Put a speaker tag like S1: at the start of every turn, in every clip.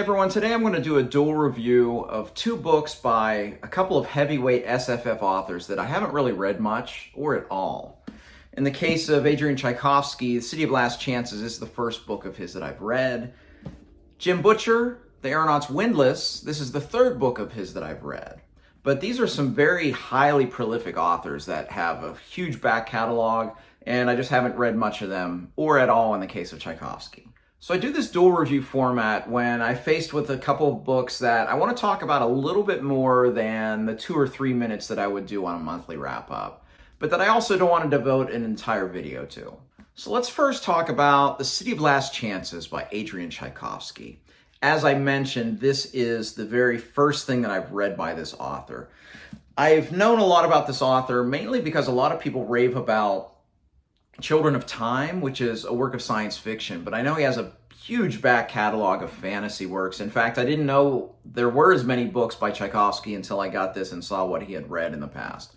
S1: everyone, today I'm going to do a dual review of two books by a couple of heavyweight SFF authors that I haven't really read much or at all. In the case of Adrian Tchaikovsky, The City of Last Chances is the first book of his that I've read. Jim Butcher, the Aeronaut's Windlass, this is the third book of his that I've read. But these are some very highly prolific authors that have a huge back catalog, and I just haven't read much of them, or at all in the case of Tchaikovsky. So I do this dual review format when I'm faced with a couple of books that I want to talk about a little bit more than the 2 or 3 minutes that I would do on a monthly wrap-up, but that I also don't want to devote an entire video to. So let's first talk about The City of Last Chances by Adrian Tchaikovsky. As I mentioned, this is the very first thing that I've read by this author. I've known a lot about this author mainly because a lot of people rave about Children of Time, which is a work of science fiction, but I know he has a huge back catalog of fantasy works. In fact, I didn't know there were as many books by Tchaikovsky until I got this and saw what he had read in the past.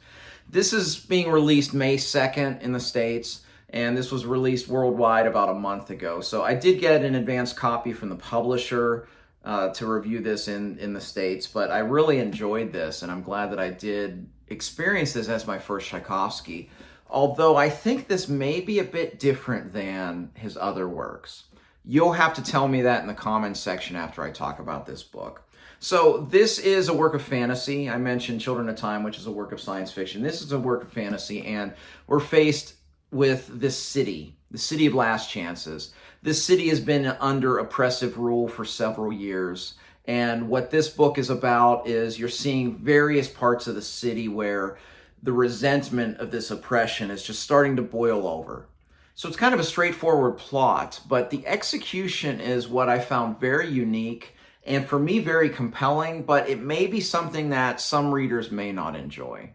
S1: This is being released May 2nd in the States, and this was released worldwide about a month ago. So I did get an advanced copy from the publisher to review this in the States, but I really enjoyed this, and I'm glad that I did experience this as my first Tchaikovsky. Although I think this may be a bit different than his other works. You'll have to tell me that in the comments section after I talk about this book. So this is a work of fantasy. I mentioned Children of Time, which is a work of science fiction. This is a work of fantasy, and we're faced with this city, the City of Last Chances. This city has been under oppressive rule for several years. And what this book is about is you're seeing various parts of the city where the resentment of this oppression is just starting to boil over. So it's kind of a straightforward plot, but the execution is what I found very unique and for me very compelling, but it may be something that some readers may not enjoy.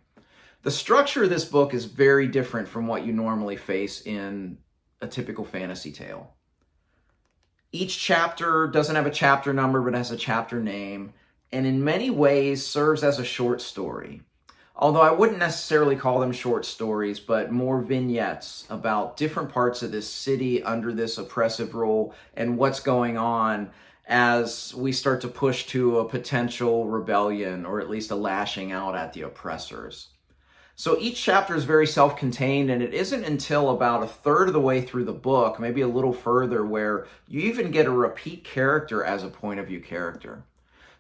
S1: The structure of this book is very different from what you normally face in a typical fantasy tale. Each chapter doesn't have a chapter number, but has a chapter name, and in many ways serves as a short story. Although I wouldn't necessarily call them short stories, but more vignettes about different parts of this city under this oppressive rule and what's going on as we start to push to a potential rebellion or at least a lashing out at the oppressors. So each chapter is very self-contained, and it isn't until about a third of the way through the book, maybe a little further, where you even get a repeat character as a point of view character.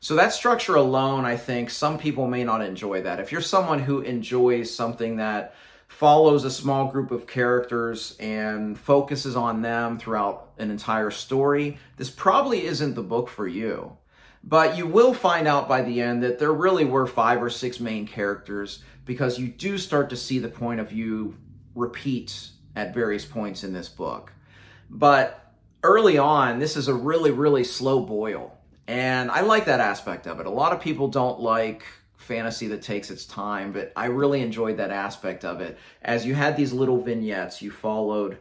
S1: So that structure alone, I think some people may not enjoy that. If you're someone who enjoys something that follows a small group of characters and focuses on them throughout an entire story, this probably isn't the book for you. But you will find out by the end that there really were 5 or 6 main characters, because you do start to see the point of view repeat at various points in this book. But early on, this is a really, really slow boil. And I like that aspect of it. A lot of people don't like fantasy that takes its time, but I really enjoyed that aspect of it. As you had these little vignettes, you followed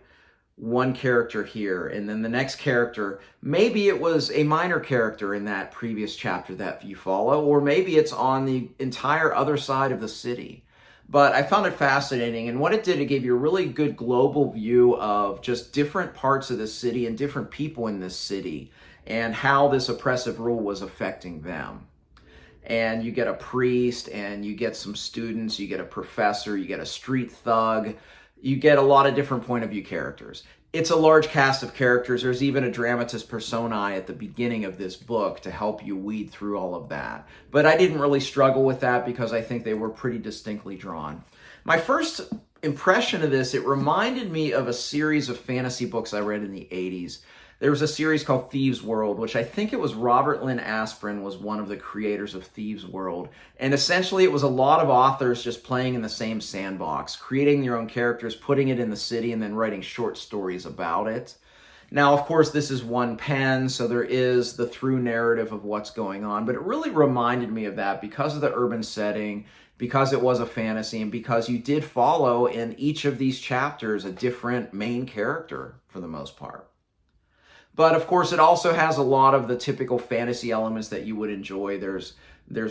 S1: one character here, and then the next character, maybe it was a minor character in that previous chapter that you follow, or maybe it's on the entire other side of the city. But I found it fascinating, and what it did, it gave you a really good global view of just different parts of the city and different people in this city, and how this oppressive rule was affecting them. And you get a priest, and you get some students, you get a professor, you get a street thug, you get a lot of different point of view characters. It's a large cast of characters. There's even a dramatis personae at the beginning of this book to help you weed through all of that. But I didn't really struggle with that because I think they were pretty distinctly drawn. My first impression of this, it reminded me of a series of fantasy books I read in the 80s. There was a series called Thieves' World, which I think it was Robert Lynn Asprin was one of the creators of Thieves' World. And essentially it was a lot of authors just playing in the same sandbox, creating their own characters, putting it in the city, and then writing short stories about it. Now, of course, this is one pen, so there is the through narrative of what's going on, but it really reminded me of that because of the urban setting, because it was a fantasy, and because you did follow in each of these chapters a different main character for the most part. But of course, it also has a lot of the typical fantasy elements that you would enjoy. There's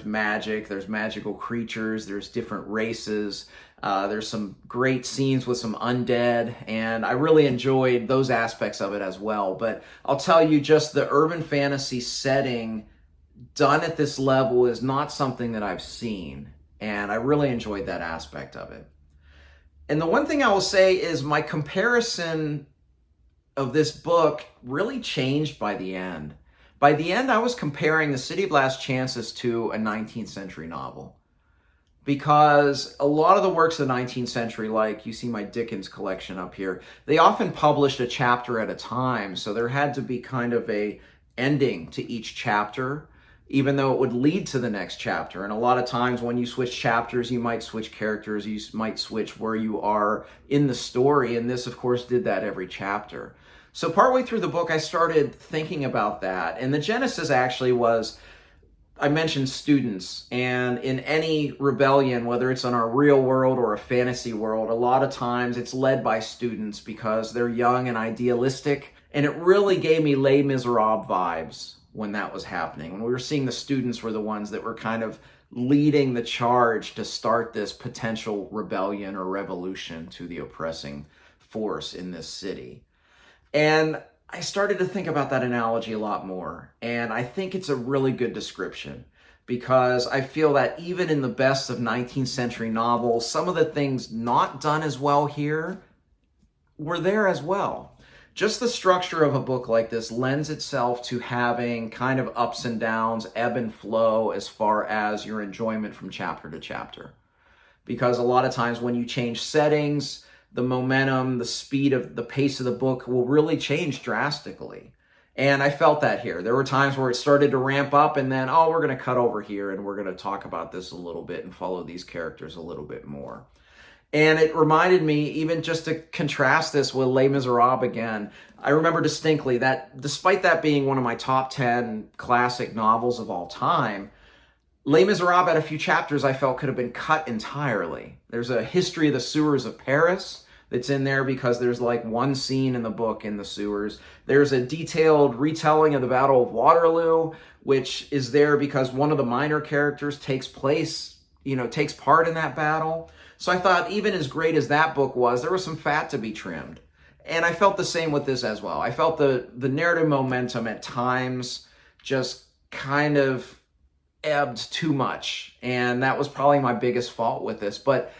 S1: magic, there's magical creatures, there's different races. There's some great scenes with some undead, and I really enjoyed those aspects of it as well. But I'll tell you, just the urban fantasy setting done at this level is not something that I've seen, and I really enjoyed that aspect of it. And the one thing I will say is my comparison of this book really changed by the end. By the end, I was comparing The City of Last Chances to a 19th century novel. Because a lot of the works of the 19th century, like you see my Dickens collection up here, they often published a chapter at a time. So there had to be kind of a ending to each chapter, even though it would lead to the next chapter. And a lot of times when you switch chapters, you might switch characters, you might switch where you are in the story. And this, of course, did that every chapter. So partway through the book, I started thinking about that. And the genesis actually was, I mentioned students, and in any rebellion, whether it's in our real world or a fantasy world, a lot of times it's led by students because they're young and idealistic. And it really gave me Les Miserables vibes when that was happening. When we were seeing the students were the ones that were kind of leading the charge to start this potential rebellion or revolution to the oppressing force in this city. And I started to think about that analogy a lot more. And I think it's a really good description because I feel that even in the best of 19th century novels, some of the things not done as well here were there as well. Just the structure of a book like this lends itself to having kind of ups and downs, ebb and flow as far as your enjoyment from chapter to chapter. Because a lot of times when you change settings, the momentum, the speed of the pace of the book will really change drastically. And I felt that here. There were times where it started to ramp up and then, oh, we're going to cut over here and we're going to talk about this a little bit and follow these characters a little bit more. And it reminded me, even just to contrast this with Les Miserables again, I remember distinctly that despite that being one of my top 10 classic novels of all time, Les Miserables had a few chapters I felt could have been cut entirely. There's a history of the sewers of Paris that's in there because there's like one scene in the book in the sewers. There's a detailed retelling of the Battle of Waterloo, which is there because one of the minor characters takes part in that battle. So I thought even as great as that book was, there was some fat to be trimmed. And I felt the same with this as well. I felt the narrative momentum at times just kind of ebbed too much. And that was probably my biggest fault with this. But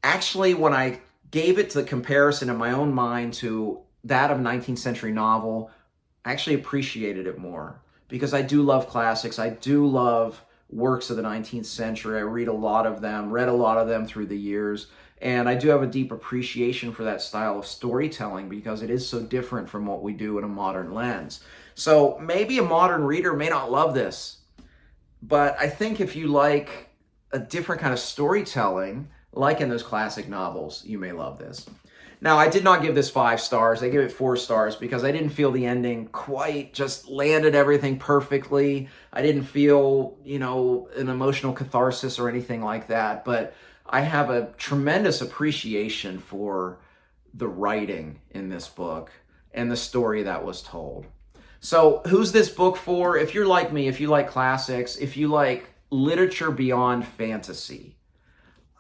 S1: actually, when I gave it to the comparison in my own mind to that of 19th century novel, I actually appreciated it more because I do love classics. I do love works of the 19th century. I read a lot of them, read a lot of them through the years. And I do have a deep appreciation for that style of storytelling because it is so different from what we do in a modern lens. So maybe a modern reader may not love this, but I think if you like a different kind of storytelling, like in those classic novels, you may love this. Now, I did not give this 5 stars. I gave it 4 stars because I didn't feel the ending quite just landed everything perfectly. I didn't feel, an emotional catharsis or anything like that. But I have a tremendous appreciation for the writing in this book and the story that was told. So who's this book for? If you're like me, if you like classics, if you like literature beyond fantasy,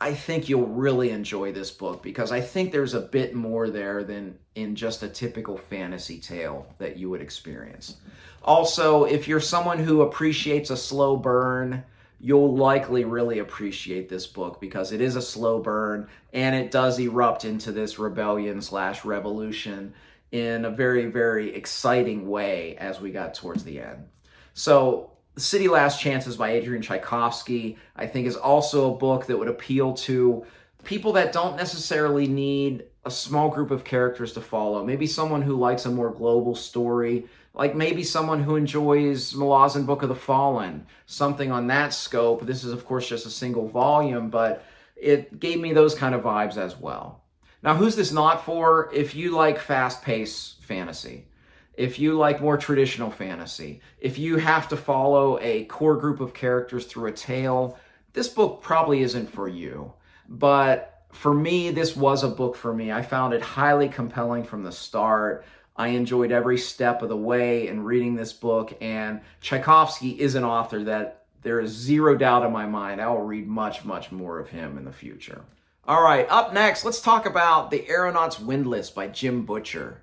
S1: I think you'll really enjoy this book because I think there's a bit more there than in just a typical fantasy tale that you would experience. Also, if you're someone who appreciates a slow burn, you'll likely really appreciate this book because it is a slow burn and it does erupt into this rebellion/revolution in a very, very exciting way as we got towards the end. So, The City Last Chances by Adrian Tchaikovsky, I think, is also a book that would appeal to people that don't necessarily need a small group of characters to follow. Maybe someone who likes a more global story, like maybe someone who enjoys Malazan Book of the Fallen, something on that scope. This is, of course, just a single volume, but it gave me those kind of vibes as well. Now, who's this not for? If you like fast-paced fantasy, if you like more traditional fantasy, if you have to follow a core group of characters through a tale, this book probably isn't for you. But for me, this was a book for me. I found it highly compelling from the start. I enjoyed every step of the way in reading this book, and Tchaikovsky is an author that there is zero doubt in my mind I will read much, much more of him in the future. All right, up next, let's talk about The Aeronaut's Windlass by Jim Butcher,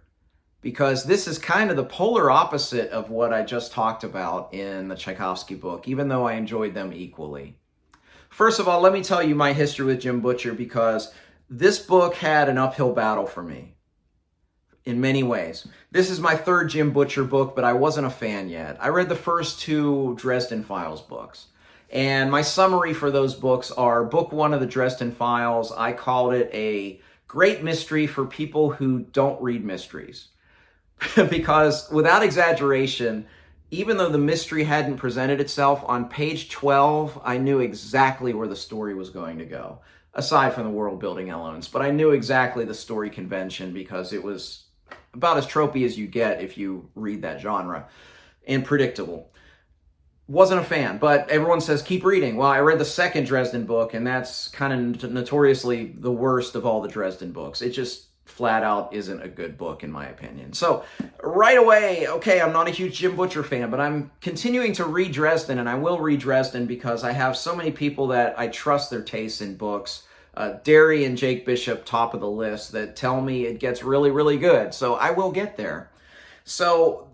S1: because this is kind of the polar opposite of what I just talked about in the Tchaikovsky book, even though I enjoyed them equally. First of all, let me tell you my history with Jim Butcher, because this book had an uphill battle for me in many ways. This is my third Jim Butcher book, but I wasn't a fan yet. I read the first two Dresden Files books. And my summary for those books are: book one of the Dresden Files, I called it a great mystery for people who don't read mysteries. Because without exaggeration, even though the mystery hadn't presented itself, on page 12, I knew exactly where the story was going to go, aside from the world building elements. But I knew exactly the story convention because it was about as tropey as you get if you read that genre, and predictable. Wasn't a fan, but everyone says keep reading. Well, I read the second Dresden book, and that's kind of notoriously the worst of all the Dresden books. It just flat out isn't a good book in my opinion. So right away, okay, I'm not a huge Jim Butcher fan, but I'm continuing to read Dresden, and I will read Dresden because I have so many people that I trust their tastes in books. Derry and Jake Bishop, top of the list, that tell me it gets really, really good. So I will get there. So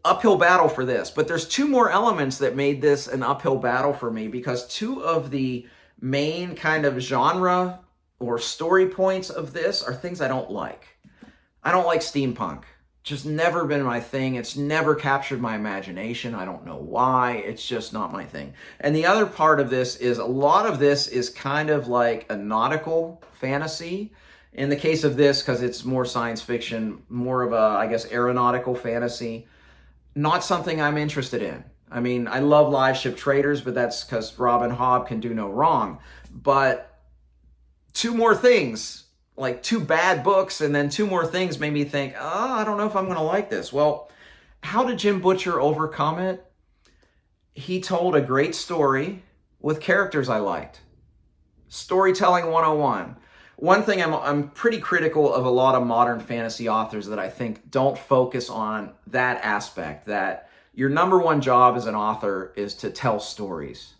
S1: uphill battle for this. But there's two more elements that made this an uphill battle for me, because two of the main kind of genre or story points of this are things I don't like. I don't like steampunk. Just never been my thing. It's never captured my imagination. I don't know why. It's just not my thing. And the other part of this is a lot of this is kind of like a nautical fantasy. In the case of this, because it's more science fiction, more of a, I guess, aeronautical fantasy. Not something I'm interested in. I mean, I love Live Ship Traders, but that's because Robin Hobb can do no wrong. But two more things, like two bad books and then two more things, made me think, oh, I don't know if I'm going to like this. Well, how did Jim Butcher overcome it? He told a great story with characters I liked. Storytelling 101. One thing I'm pretty critical of a lot of modern fantasy authors that I think don't focus on that aspect, that your number one job as an author is to tell stories.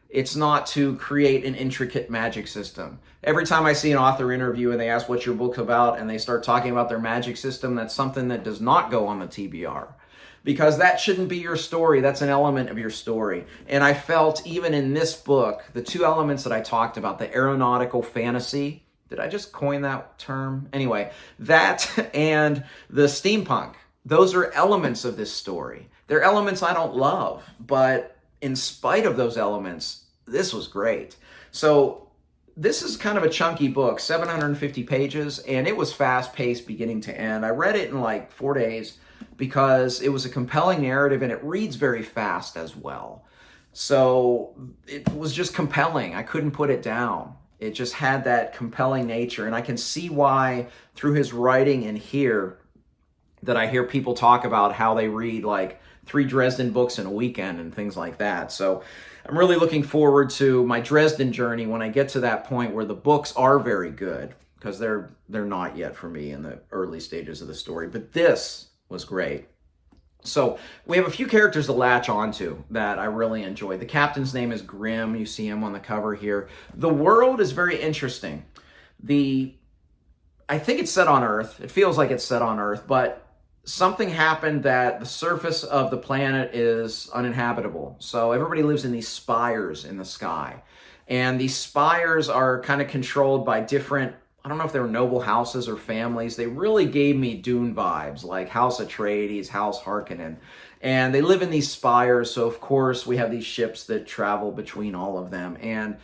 S1: It's not to create an intricate magic system. Every time I see an author interview and they ask what's your book about and they start talking about their magic system, that's something that does not go on the TBR. Because that shouldn't be your story. That's an element of your story. And I felt even in this book, the two elements that I talked about, the aeronautical fantasy, did I just coin that term? Anyway, that and the steampunk, those are elements of this story. They're elements I don't love, but in spite of those elements, this was great. So this is kind of a chunky book, 750 pages, and it was fast-paced beginning to end. I read it in like 4 days because it was a compelling narrative, and it reads very fast as well. So it was just compelling. I couldn't put it down. It just had that compelling nature, and I can see why through his writing in here that I hear people talk about how they read like 3 Dresden books in a weekend and things like that. So I'm really looking forward to my Dresden journey when I get to that point where the books are very good, because they're not yet for me in the early stages of the story. But this was great. So we have a few characters to latch onto that I really enjoyed. The captain's name is Grimm. You see him on the cover here. The world is very interesting. I think it's set on Earth. It feels like it's set on Earth, but something happened that the surface of the planet is uninhabitable. So everybody lives in these spires in the sky. And these spires are kind of controlled by different, I don't know if they were noble houses or families. They really gave me Dune vibes, like House Atreides, House Harkonnen. And they live in these spires, so of course we have these ships that travel between all of them. And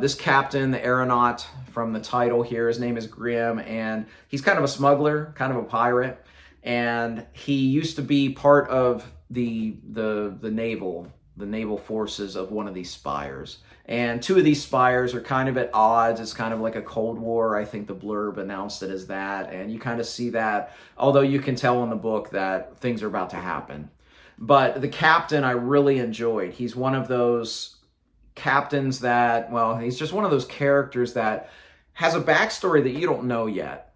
S1: this captain, the Aeronaut, from the title here, his name is Grimm, and he's kind of a smuggler, kind of a pirate. And he used to be part of the naval forces of one of these spires. And 2 of these spires are kind of at odds. It's kind of like a Cold War. I think the blurb announced it as that. And you kind of see that, although you can tell in the book that things are about to happen. But the captain I really enjoyed. He's one of those captains that, well, he's just one of those characters that has a backstory that you don't know yet.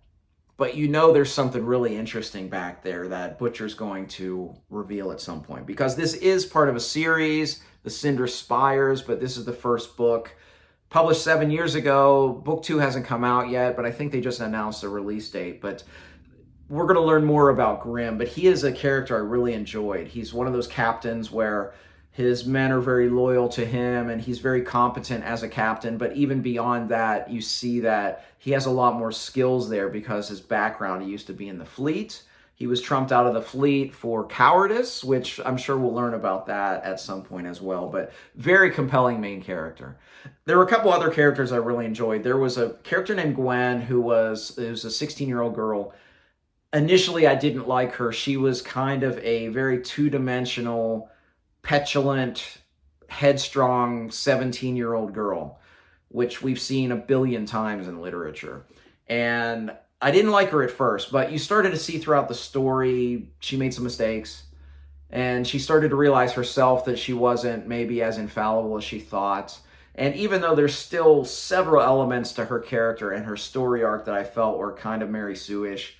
S1: but you know there's something really interesting back there that Butcher's going to reveal at some point, because this is part of a series, The Cinder Spires, but this is the first book. Published 7 years ago. Book 2 hasn't come out yet, but I think they just announced a release date. But we're going to learn more about Grimm, but he is a character I really enjoyed. He's one of those captains where his men are very loyal to him, and he's very competent as a captain. But even beyond that, you see that he has a lot more skills there because his background, he used to be in the fleet. He was trumped out of the fleet for cowardice, which I'm sure we'll learn about that at some point as well. But very compelling main character. There were a couple other characters I really enjoyed. There was a character named Gwen who was a 16-year-old girl. Initially, I didn't like her. She was kind of a very two-dimensional, petulant, headstrong 17-year-old girl, which we've seen a billion times in literature. And I didn't like her at first, but you started to see throughout the story she made some mistakes, and she started to realize herself that she wasn't maybe as infallible as she thought. And even though there's still several elements to her character and her story arc that I felt were kind of Mary Sue-ish,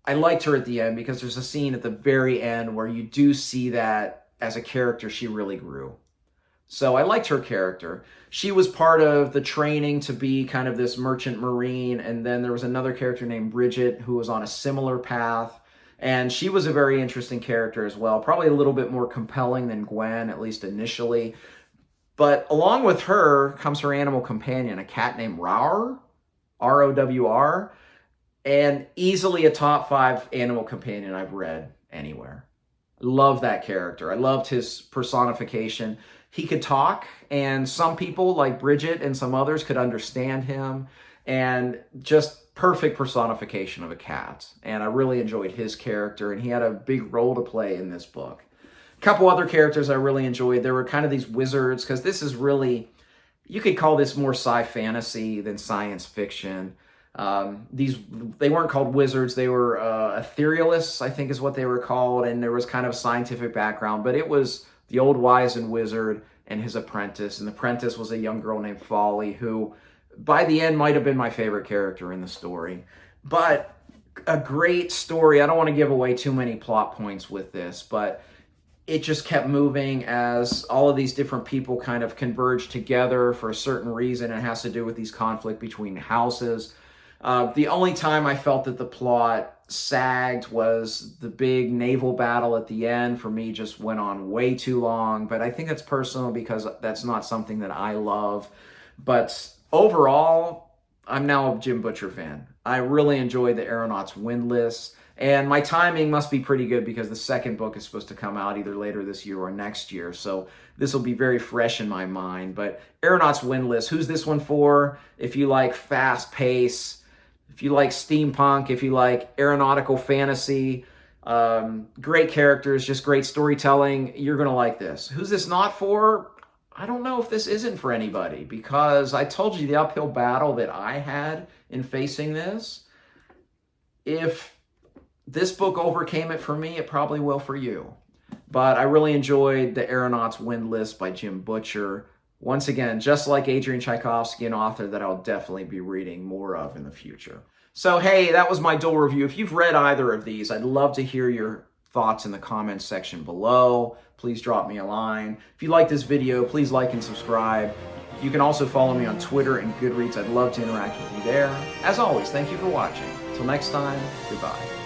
S1: I liked her at the end because there's a scene at the very end where you do see that as a character she really grew. So I liked her character. She was part of the training to be kind of this merchant marine, and then there was another character named Bridget who was on a similar path, and she was a very interesting character as well, probably a little bit more compelling than Gwen, at least initially. But along with her comes her animal companion, a cat named Rowr, R-O-W-R, and easily a top 5 animal companion I've read anywhere. Love that character. I loved his personification. He could talk, and some people like Bridget and some others could understand him, and just perfect personification of a cat. And I really enjoyed his character, and he had a big role to play in this book. A couple other characters I really enjoyed. There were kind of these wizards, because this is really, you could call this more sci-fantasy than science fiction. They weren't called wizards, they were etherealists, I think is what they were called, and there was kind of a scientific background, but it was the old wizened wizard and his apprentice, and the apprentice was a young girl named Folly, who by the end might have been my favorite character in the story. But a great story. I don't want to give away too many plot points with this, but it just kept moving as all of these different people kind of converged together for a certain reason. It has to do with these conflict between houses. The only time I felt that the plot sagged was the big naval battle at the end. For me, just went on way too long, but I think that's personal because that's not something that I love. But overall, I'm now a Jim Butcher fan. I really enjoyed the Aeronaut's Windlass, and my timing must be pretty good because the second book is supposed to come out either later this year or next year, so this will be very fresh in my mind. But Aeronaut's Windlass, who's this one for? If you like fast pace, if you like steampunk, if you like aeronautical fantasy, great characters, just great storytelling, you're going to like this. Who's this not for? I don't know if this isn't for anybody, because I told you the uphill battle that I had in facing this. If this book overcame it for me, it probably will for you. But I really enjoyed The Aeronaut's Windlass by Jim Butcher. Once again, just like Adrian Tchaikovsky, an author that I'll definitely be reading more of in the future. So, hey, that was my dual review. If you've read either of these, I'd love to hear your thoughts in the comments section below. Please drop me a line. If you like this video, please like and subscribe. You can also follow me on Twitter and Goodreads. I'd love to interact with you there. As always, thank you for watching. Until next time, goodbye.